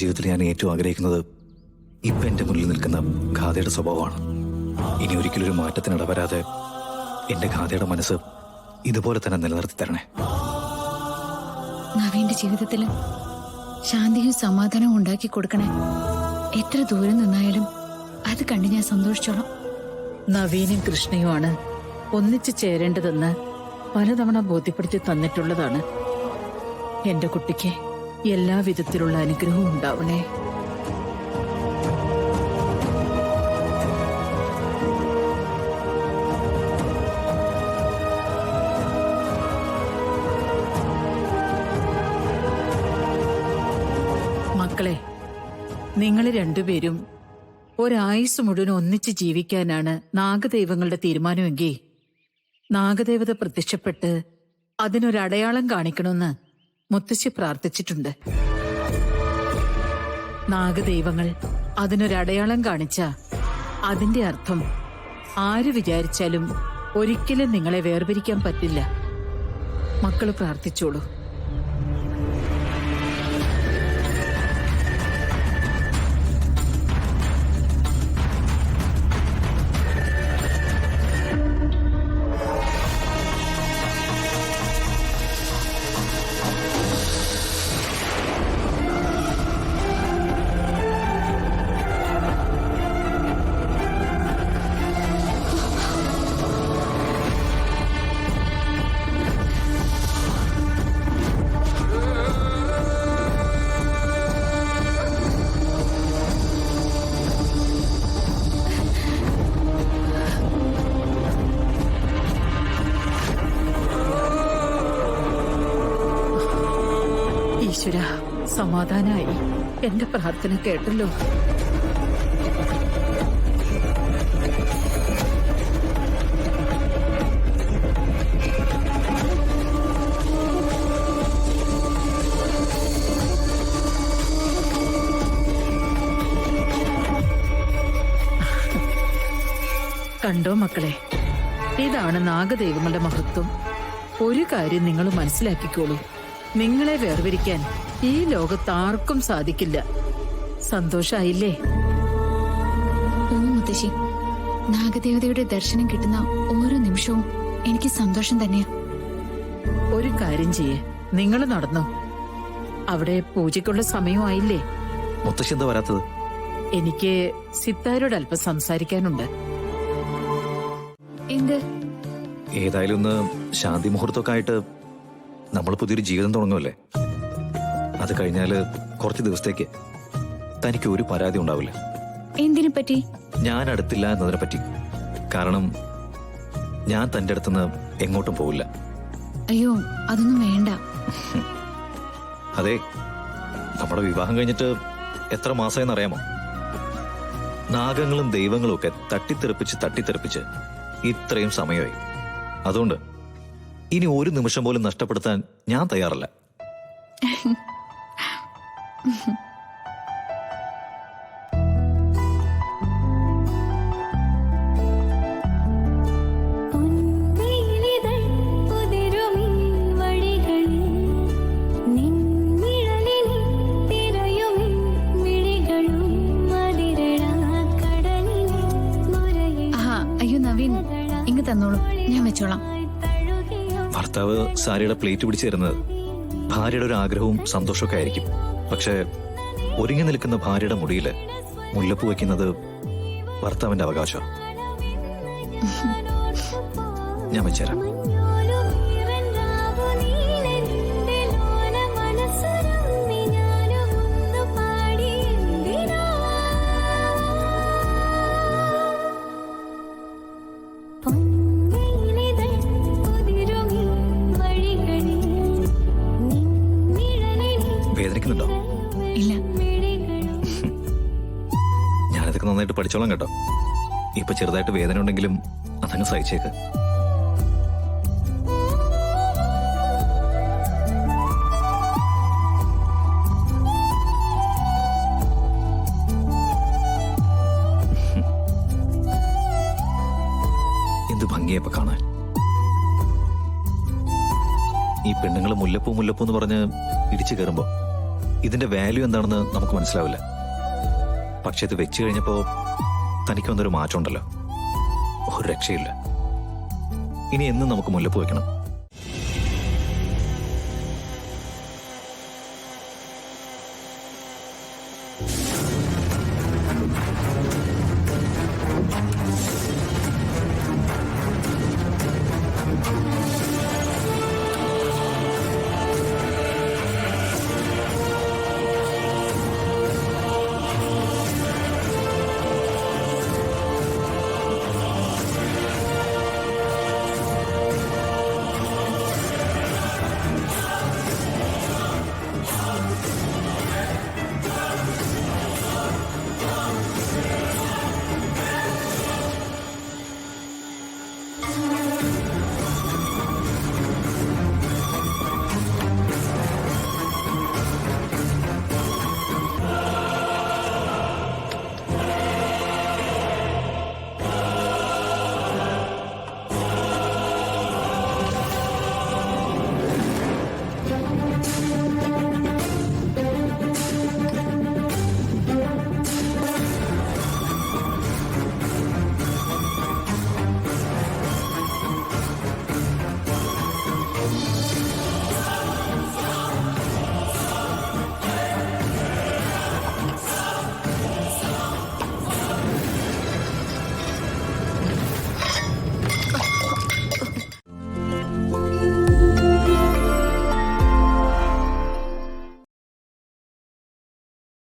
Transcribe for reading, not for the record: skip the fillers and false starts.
ജീവിതത്തിൽ ഞാൻ ഏറ്റവും ആഗ്രഹിക്കുന്നത് ഇപ്പം എൻ്റെ മുന്നിൽ നിൽക്കുന്ന ഖാദയുടെ സ്വഭാവമാണ്. ഇനി ഒരിക്കലും ഒരു മാറ്റത്തിനിട വരാതെ എൻ്റെ ഖാദയുടെ മനസ്സ് ഇതുപോലെ തന്നെ നിലനിർത്തി തരണേ. നവീന്റെ ജീവിതത്തിൽ ശാന്തിയും സമാധാനവും ഉണ്ടാക്കി കൊടുക്കണേ. എത്ര ദൂരം നിന്നായാലും അത് കണ്ട് ഞാൻ സന്തോഷിച്ചോളാം. നവീനും കൃഷ്ണയുമാണ് ഒന്നിച്ചു ചേരേണ്ടതെന്ന് പലതവണ ബോധ്യപ്പെടുത്തി തന്നിട്ടുള്ളതാണ്. എന്റെ കുട്ടിക്ക് എല്ലാ വിധത്തിലുള്ള അനുഗ്രഹവും ഉണ്ടാവണേ. മക്കളെ, നിങ്ങൾ രണ്ടുപേരും ഒരായുസ് മുഴുവൻ ഒന്നിച്ച് ജീവിക്കാനാണ് നാഗദൈവങ്ങളുടെ തീരുമാനമെങ്കിൽ നാഗദേവത പ്രത്യക്ഷപ്പെട്ട് അതിനൊരടയാളം കാണിക്കണമെന്ന് മുത്തശ്ശി പ്രാർത്ഥിച്ചിട്ടുണ്ട്. നാഗദൈവങ്ങൾ അതിനൊരടയാളം കാണിച്ച അതിന്റെ അർത്ഥം ആര് വിചാരിച്ചാലും ഒരിക്കലും നിങ്ങളെ വേർപിരിക്കാൻ പറ്റില്ല. മക്കള് പ്രാർത്ഥിച്ചോളൂ. ഈശ്വര, സമാധാനായി. എന്റെ പ്രാർത്ഥന കേട്ടല്ലോ. കണ്ടോ മക്കളെ, ഇതാണ് നാഗദൈവങ്ങളുടെ മഹത്വം. ഒരു കാര്യം നിങ്ങൾ മനസ്സിലാക്കിക്കോളൂ, നിങ്ങളെ വേർതിരിക്കാൻ ഈ ലോകത്ത് ആർക്കും സാധിക്കില്ല. സന്തോഷായില്ലേ? മുത്തശ്ശി, നാഗദേവതയുടെ ദർശനം കിട്ടുന്ന ഓരോ നിമിഷവും എനിക്ക് സന്തോഷം തന്നെയാ. ഒരു കാര്യം ചെയ്യേ, നിങ്ങൾ നടന്നോ. അവിടെ പൂജയ്ക്കുള്ള സമയമായില്ലേ? മുത്തശ്ശി എന്താ വരാത്തത്? എനിക്ക് സിത്താരോട് അല്പം സംസാരിക്കാനുണ്ട്. എന്ത്? ഏതായാലും ഒന്ന് ശാന്തി മുഹൂർത്തമൊക്കെ ആയിട്ട് നമ്മൾ പുതിയൊരു ജീവിതം തുടങ്ങുമല്ലേ. അത് കഴിഞ്ഞാല് കുറച്ച് ദിവസത്തേക്ക് തനിക്ക് ഒരു പരാതി ഉണ്ടാവില്ല. എന്തിനെ പറ്റി? ഞാൻ അടുത്തില്ല എന്നതിനെ പറ്റി. കാരണം ഞാൻ തന്റെ അടുത്തുനിന്ന് എങ്ങോട്ടും പോവില്ല. അയ്യോ, അതൊന്നും വേണ്ട. അതെ, നമ്മുടെ വിവാഹം കഴിഞ്ഞിട്ട് എത്ര മാസമായെന്നറിയാമോ? നാഗങ്ങളും ദൈവങ്ങളും ഒക്കെ തട്ടിത്തെറിപ്പിച്ച് ഇത്രയും സമയമായി. അതുകൊണ്ട് ഇനി ഒരു നിമിഷം പോലും നഷ്ടപ്പെടുത്താൻ ഞാൻ തയ്യാറല്ല. അയ്യോ നവീൻ, ഇങ്ങ് തന്നോളൂ, ഞാൻ വെച്ചോളാം. ഭർത്താവ് സാരിയുടെ പ്ലേറ്റ് പിടിച്ചു തരുന്നത് ഭാര്യയുടെ ഒരു ആഗ്രഹവും സന്തോഷമൊക്കെ ആയിരിക്കും. പക്ഷെ ഒരുങ്ങി നിൽക്കുന്ന ഭാര്യയുടെ മുടിയില് മുല്ലപ്പൂ വയ്ക്കുന്നത് ഭർത്താവിന്റെ അവകാശം. ഞാൻ വെച്ചുതരാം. വേദനിക്കുന്നുണ്ടോ? ഇല്ല. ഞാനിതൊക്കെ നന്നായിട്ട് പഠിച്ചോളാം കേട്ടോ. ഇപ്പൊ ചെറുതായിട്ട് വേദന ഉണ്ടെങ്കിലും അതങ്ങ് സഹിച്ചേക്ക്. എന്ത് ഭംഗിയപ്പോ കാണാൻ. ഈ പെണ്ണുങ്ങള് മുല്ലപ്പൂ മുല്ലപ്പൂ എന്ന് പറഞ്ഞ് ഇടിച്ചു കയറുമ്പോ ഇതിന്റെ വാല്യൂ എന്താണെന്ന് നമുക്ക് മനസ്സിലാവില്ല. പക്ഷെ ഇത് വെച്ചു കഴിഞ്ഞപ്പോ തനിക്ക് വന്നൊരു മാറ്റം ഉണ്ടല്ലോ, ഒരു രക്ഷയില്ല. ഇനി എന്നും നമുക്ക് മുല്ലപ്പൂ വെക്കണം.